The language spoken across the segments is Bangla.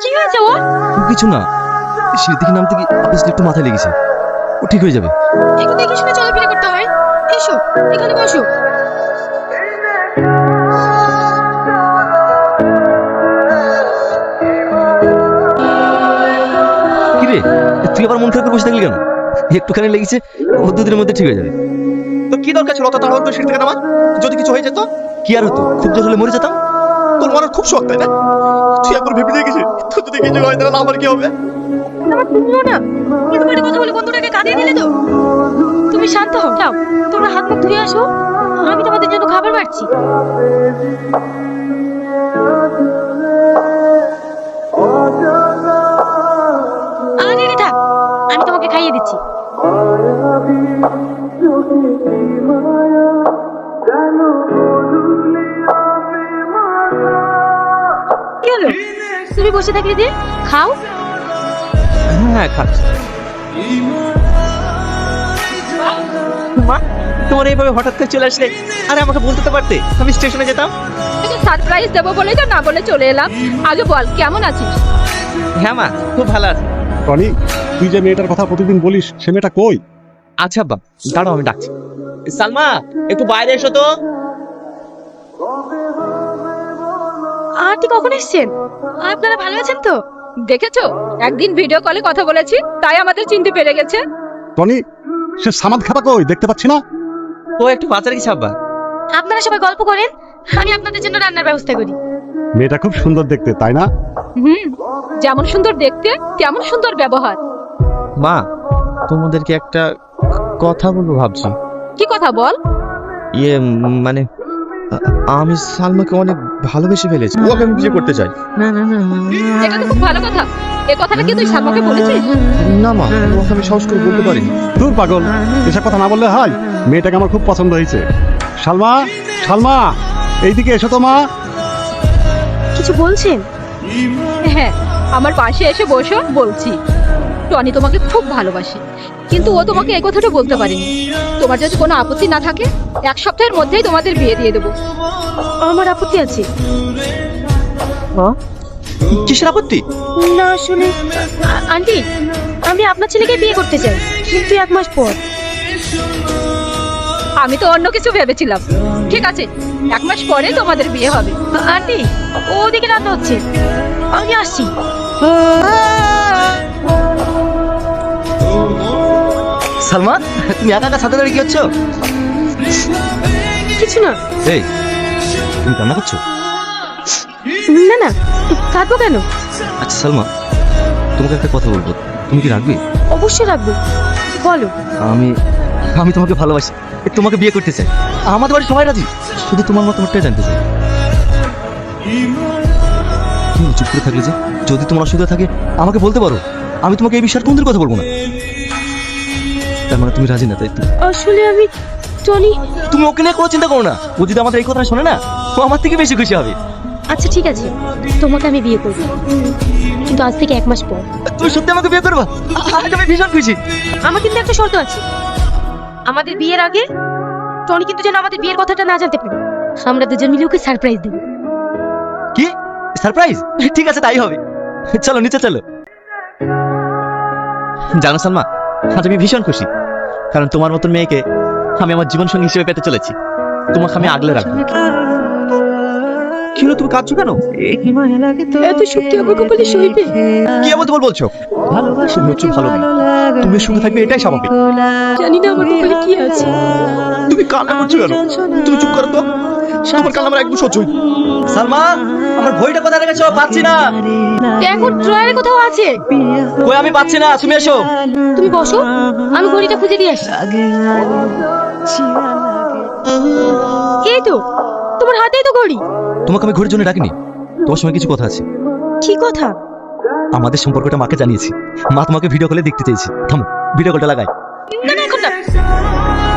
কি হয়েছে ও? কিছু না, সিঁড়ি থেকে নামতে গিয়ে আপনার একটু মাথায় লেগেছে। ও ঠিক হয়ে যাবে। একটু দেখে শুনে চলাফেরা করতে হয়। এসো এখানে বসো। কি রে, তুই আবার মন খারাপ করে বসে থাকলি কেন? একটুখানি লেগেছে, ও দুদিনের মধ্যে ঠিক হয়ে যাবে। তো কি দরকার ছিল অত তাড়াহুড়ো করে সিঁড়ি থেকে নামা? যদি কিছু হয়ে যেত? কি আর হতো, খুব জোর হলে মরে যেতাম। তোর মরার খুব শখ তাই না? তুই একবার ভেবে দেখেছিস তোর যদি কিছু হয় তাহলে আমার কি হবে? আমার তুমিও না কিন্তু বাড়ি কথা বলে বন্ধুটাকে কাঁদিয়ে দিলে তো। তুমি শান্ত হও, যাও তোমরা হাত মুখ ধুয়ে আসো, আমি তোমাদের জন্য খাবার বাড়ছি। আরে রে থাক, আমি তোমাকে খাইয়ে দিচ্ছি। কি হলো, তুমি বসে থাকলে যে? খাও। হ্যাঁ খাচ্ছি। মা, তোমার এইভাবে হঠাৎ করে চলে আসলে, আরে আমাকে বলতে তো পারতে, আমি স্টেশনে যেতাম। তোকে সারপ্রাইজ দেবো বলে তো না বলে চলে এলাম। আগে বল কেমন আছিস? হ্যাঁ মা, খুব ভালো আছে। টনি, তুই যে মেয়েটার কথা প্রতিদিন বলিস সে মেয়েটা কই? আচ্ছা আব্বা, দাঁড়াও আমি ডাকছি। সালমা, একটু বাইরে এসো তো। আন্টি কখন এসেছেন? আপনারা ভালো আছেন তো? দেখেছো, একদিন ভিডিও কলে কথা বলেছি তাই আমাদের চিনতে পেরে গেছে। টনি, সে সামাদ খাতা কই দেখতে পাচ্ছি না? ও একটু বাজারে গেছে আব্বা। আপনারা সবাই গল্প করেন, আমি আপনাদের জন্য রান্নার ব্যবস্থা করি। মেয়েটা খুব সুন্দর দেখতে, তাই না? যেমন সুন্দর দেখতে তেমন সুন্দর ব্যবহার। মা, তোমাদেরকে একটা কথা বলবো ভাবছি। কি কথা বল? মানে আমি সালমাকে অনেক ভালোবেসে ফেলেছি, ওকে আমি বিয়ে করতে চাই। এটা তো খুব ভালো কথা। এই কথাটা কি তুই সালমাকে বলেছিস? না মা, ওকে আমি সাহস করে বলতে পারিনি। দূর পাগল, এসব কথা না বললে হয়। মেয়েটাকে আমার খুব পছন্দ হয়েছে। সালমা, সালমা, এইদিকে এসো তো মা। কিছু বলছেন? হ্যাঁ, আমার পাশে এসে বসো, বলছি। টনি তোমাকে খুব ভালোবাসে, কিন্তু ও তোমাকে এই কথাটা বলতে পারেনি। তোমার যদি কোনো আপত্তি না থাকে, 1 সপ্তাহের মধ্যেই তোমাদের বিয়ে দিয়ে দেবো। আমার আপত্তি আছে। কিসের আপত্তি? না আসলে আন্টি, আমি আপনার ছেলেকে বিয়ে করতে চাই, কিন্তু 1 মাস পর। আমি তো অন্য কিছু ভেবেছিলাম। ঠিক আছে, 1 মাস পরে তোমাদের বিয়ে হবে। আন্টি, ওদিকে রান্না হচ্ছে, আমি আসছি। সালমা, তুমি একা একা ছাদে দাঁড়িয়ে কি হচ্ছ? কিছু না। এই, তুমি কান্না করছো? না না, কাঁদবো কেন? আচ্ছা সালমা, তোমাকে একটা কথা বলবো, তুমি কি রাখবে? অবশ্যই রাখবো, বলো। আমি তোমাকে ভালোবাসি, তোমাকে বিয়ে করতে চাই। আমাদের বাড়ি সবাই রাজি, শুধু তোমার মতামতটাই জানতে চাই। তুমি চুপ করে থাকলে যে? যদি তোমার অসুবিধা থাকে আমাকে বলতে পারো, আমি তোমাকে এই বিষয়ে কোনদিন কথা বলবো না। তার মানে তুমি রাজি না, তাই তো? আসলে আমি টনি। তুমি ওকে নিয়ে কোনো চিন্তা করো না, ও যদি আমাদের এই কথা শোনে না, ও আমার থেকে বেশি খুশি হবে। আচ্ছা ঠিক আছে, তোমাকে আমি বিয়ে করবো, কিন্তু আজ থেকে 1 মাস পর। তুমি সত্যি আমাকে বিয়ে করবা? আজ আমি ভীষণ খুশি। আমার কিন্তু একটা শর্ত আছে, আমাদের বিয়ের আগে টনি কিন্তু যেন আমাদের বিয়ের কথাটা না জানতে পারে। আমরা দুজন মিলে ওকে সারপ্রাইজ দেবো। কি সারপ্রাইজ? ঠিক আছে, তাই হবে। চলো নিচে চলো। জানো সালমা, আজ আমি ভীষণ খুশি, কারণ তোমার মতন মেয়েকে আমি আমার জীবন সঙ্গী হিসেবে পেতে চলেছি। তোমাকে আমি আগলে রাখবো। কি হলো, তুমি কাঁদছো কেন? এত সত্যি আমাকে বলে সইবে? কি এমন তোমার বলছো? তুমি হচ্ছে ভালো মেয়ে, তুমি এর সঙ্গে থাকবে এটাই স্বাভাবিক। জানি না আমার কপালে কি আছে। তুমি কান্না করছো কেন? তুমি চুপ করো তো, তোমার কান্না আমার একদম সহ্য হয় না। সালমা, আমার বইটা কোথায় রেখেছো? পাচ্ছি না। এখন ড্রয়ারে কোথাও আছে। কই, আমি পাচ্ছি না, তুমি এসো। তুমি বসো, আমি ঘড়িটা খুঁজে দিয়ে আসি। এই তো, তোমার হাতেই তো ঘড়ি। তোমাকে আমি ঘড়ির জন্য ডাকিনি, তোমার সঙ্গে কিছু কথা আছে। কি কথা? আমাদের সম্পর্কটা মাকে জানিয়েছি, মা তোমাকে ভিডিও কলে দেখতে চেয়েছি। থামো, ভিডিও কলটা লাগাই। না না, এখন না,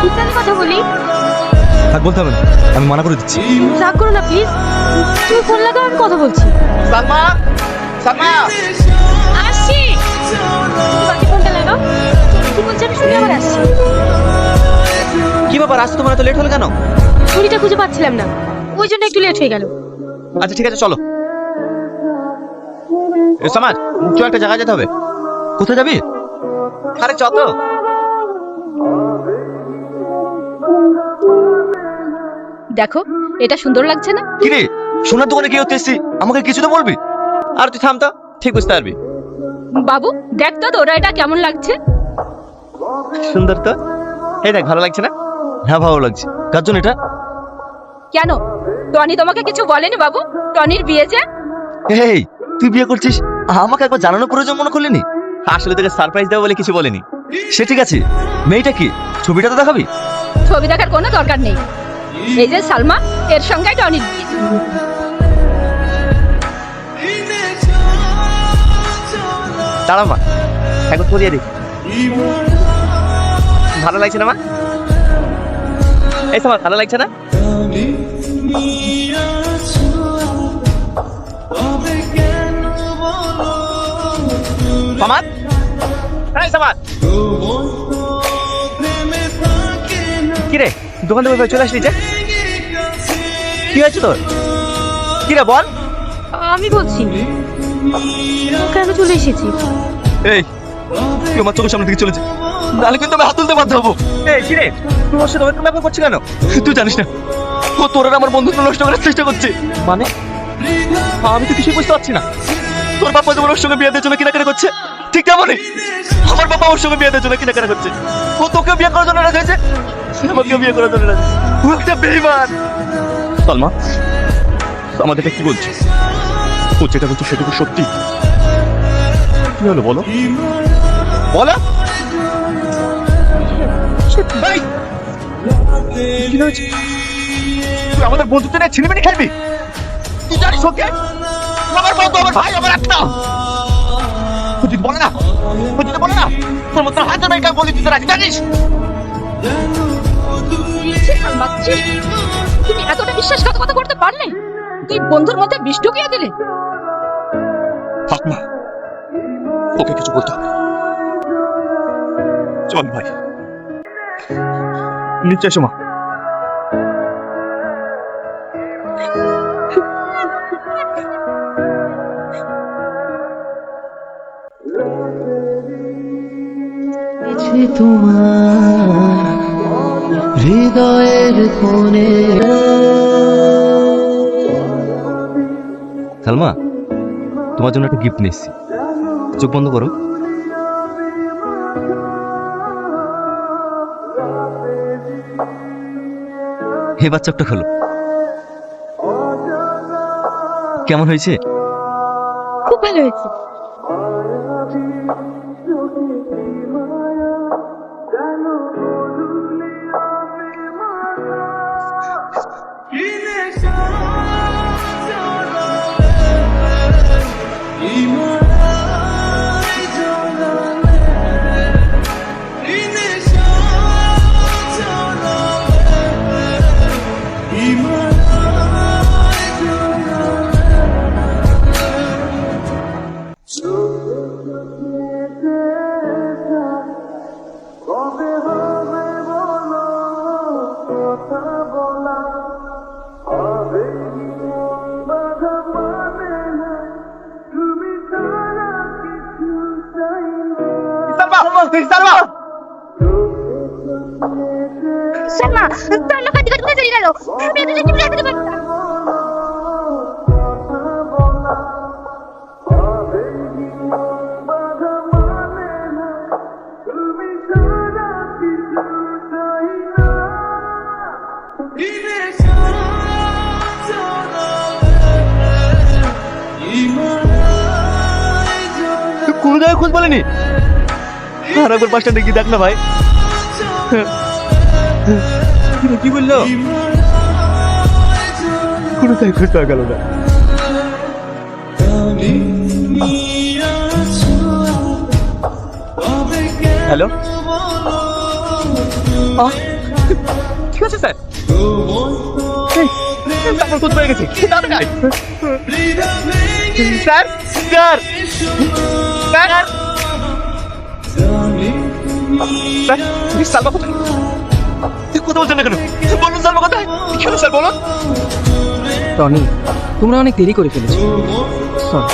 ঠিক আছে কথা বলি। থাক, বলতে হবে না, আমি মানা করে দিচ্ছি। রাগ করো না প্লিজ, তুমি ফোন লাগাও, আমি কথা বলছি। সালমা, সালমা, আসছি। তুমি বাকি ফোনটা লাগাও, কি বলছে আমি শুনে আবার আসছি। কি ব্যাপার, আসতে তোমার এত লেট হলো কেন? ঘড়িটা খুঁজে পাচ্ছিলাম না, ওই জন্য একটু লেট হয়ে গেল। আচ্ছা ঠিক আছে, চলো। সমাজ চ একটা জায়গায় যেতে হবে। কোথায় যাবি? আরে চত দেখো এটা সুন্দর লাগছে না? কিরে সোনার দোকানে কি হতে এসছি, আমাকে কিছু তো বলবি? আর তুই থাম তো, ঠিক বুঝতে পারবি। বাবু দেখ তো তোরা এটা কেমন লাগছে? সুন্দর তো, এই দেখ ভালো লাগছে না? হ্যাঁ ভালো লাগছে। কার জন্য এটা? কেন টনি তোমাকে কিছু বলেনি বাবু? টনির বিয়ে যে। এই তুই বিয়ে করছিস, আমাকে একবার জানানোর প্রয়োজন মনে করলি নি? আসলে তোকে সারপ্রাইজ দেবো বলে কিছু বলেনি। সে ঠিক আছে, মেয়েটা কি, ছবিটা তো দেখাবি। ছবি দেখার কোনো দরকার নেই। এই যে সালমা, এর সঙ্গে টনির বিয়ে। দাঁড়া মা, একবার পরিয়ে দেখি। ভালো লাগছে না মা? এই সমাজ ভালো লাগছে না? সমাজ, এই সমাজ, কিরে দোকান থেকে চলে আসলি যে? কি হয়েছে তোর? কিরে বল। আমি বলছি কেন চলে এসেছি? এই তুই আমার চোখের সামনে দিকে চলেছে, নাহলে কিন্তু আমি হাত তুলতে বাধ্য হবো। এই কিরে তুই ওর সাথে ওরকম ব্যাপার করছিস কেন? তুই জানিস না ও তোর আর আমার বন্ধুত্ব নষ্ট করার চেষ্টা করছে। মানে আমি তো কিছুই বুঝতে পারছি না। তোর বাবা যেমন ওর সঙ্গে বিয়ে দেওয়ার জন্য কেনাকাটা করছে, ঠিক তেমনই আমার বাবা ওর সঙ্গে বিয়ে দেওয়ার জন্য কেনাকাটা করছে। ও তোকে বিয়ে করার জন্য রাজি হয়েছে, আমাকেও বিয়ে করার জন্য রাজি। ও একটা বেঈমান। সালমা আমাদের কি বলছে? ও যেটা বলছে সেটা কি সত্যি? কি হলো বলো, বলো। এই, কি হয়েছে? তুই আমাদের বন্ধুত্ব নিয়ে ছিনিমিনি খেলবি? তুই জানিস ওকে আমার বন্ধু, আমার ভাই, আমার একটা। তুই যদি বলে না, তুই যদি বলে না তোর মতো হাজার মেয়েকে বলি দিতে রাখি, জানিস? ছি, সালমা, ছি। তুমি এতটা বিশ্বাসঘাতকতা করতে পারলে? তুই বন্ধুর মধ্যে বিষ ঢুকিয়ে দিলে। থাক মা, ওকে কিছু বলতে হবে। চল ভাই, নিচে এসো মা। তোমার হৃদয়ের কোণে। সালমা তোমার জন্য একটা গিফট নিয়ে এসেছি, চোখ বন্ধ করো। এবার চোখটা খোলো। কেমন হয়েছে? খুব ভালো হয়েছে। সালমা, তোর লোক দিকে কোথায় চলে গেল? আমি এত দেখতে পেতে পারতাম। কোনো জায়গায় খোঁজ বলেনি? আর একবার বাস স্ট্যান্ডে গিয়ে দেখ না ভাই। কি বললো? কোনো জায়গায় খোঁজ পাওয়া গেল না। হ্যালো, ঠিক আছে স্যার, তারপর খোঁজ পেয়ে গেছি। তাড়াতাড়ি sir, sir, sir, sir, Salma কোথায়? কথা বলছেন না কেন? বলুন সালমা কোথায়? কেন স্যার বলুন? টনি, তোমরা অনেক দেরি করে ফেলেছো। সরি।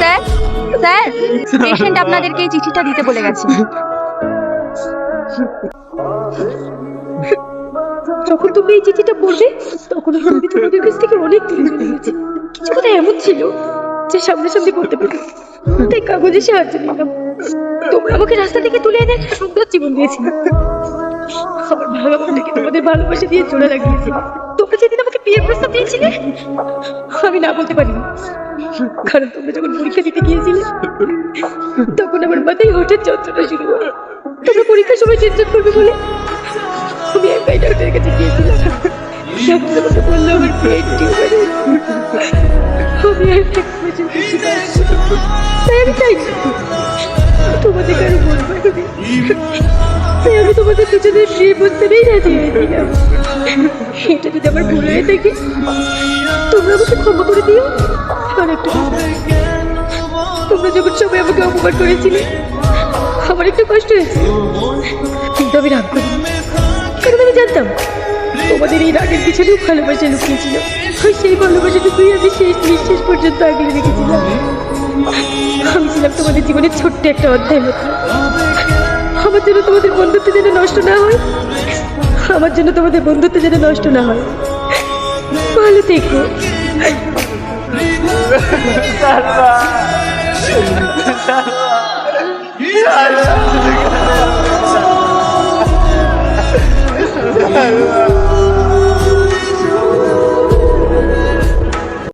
স্যার স্যার পেশেন্ট আপনাদেরকে এই চিঠিটা দিতে বলে গেছে। যখন তুমি এই চিঠিটা পড়বে তখন আমি তোমাদের কাছ থেকে অনেক দূরে চলে গেছি। কিছু কথা এমন ছিল যে সামনাসামনি করতে পারি, তাই কাগজে সাহায্য নিলাম। তোমরা আমাকে রাস্তা থেকে তুলে এনে একটা সুন্দর জীবন দিয়েছিলে। আমার ভালো মনটাকে তোমাদের ভালোবাসা দিয়ে জোড়া লাগিয়েছি। তোমরা যেদিন আমাকে বিয়ের প্রস্তাব দিয়েছিলে আমি না বলতে পারিনি, কারণ তোমরা যখন পরীক্ষা দিতে গিয়েছিলে তখন আমার মাথায় হঠাৎ যন্ত্রণা শুরু হয়। তোমরা পরীক্ষার সময় টেনশন করবে বলে আমি একাই ডাক্তারের কাছে গিয়েছিলাম। ডাক্তার আমাকে বললো আমার ব্রেন টিউমার। আমি আর এক পর্যন্ত তাই আমি চাই তোমাদের কারো বলবো না। তাই আমি তোমাদের দুজনের বিয়ে প্রস্তাবেই রাজি হয়েছিলাম। এটা যদি আমার ভুল হয়ে থাকে তোমরা আমাকে ক্ষমা করে দিও। আর একটা কথা, তোমরা যখন সবাই আমাকে অপমান করেছিলে আমার একটু কষ্ট হয়েছে, কিন্তু আমি রাগ করি, কারণ আমি জানতাম তোমাদের এই রাগের পিছনেও ভালোবাসা লুকিয়েছিল। আর সেই ভালোবাসাটুকুই আমি শেষ নিঃশ্বাস পর্যন্ত আগলে রেখেছিলাম। আমি ছিলাম তোমাদের জীবনের ছোট্ট একটা অধ্যায় মাত্র। আমার জন্য তোমাদের বন্ধুত্ব যেন নষ্ট না হয়, আমার জন্য তোমাদের বন্ধুত্ব যেন নষ্ট না হয়। ভালো থেকো। সালমা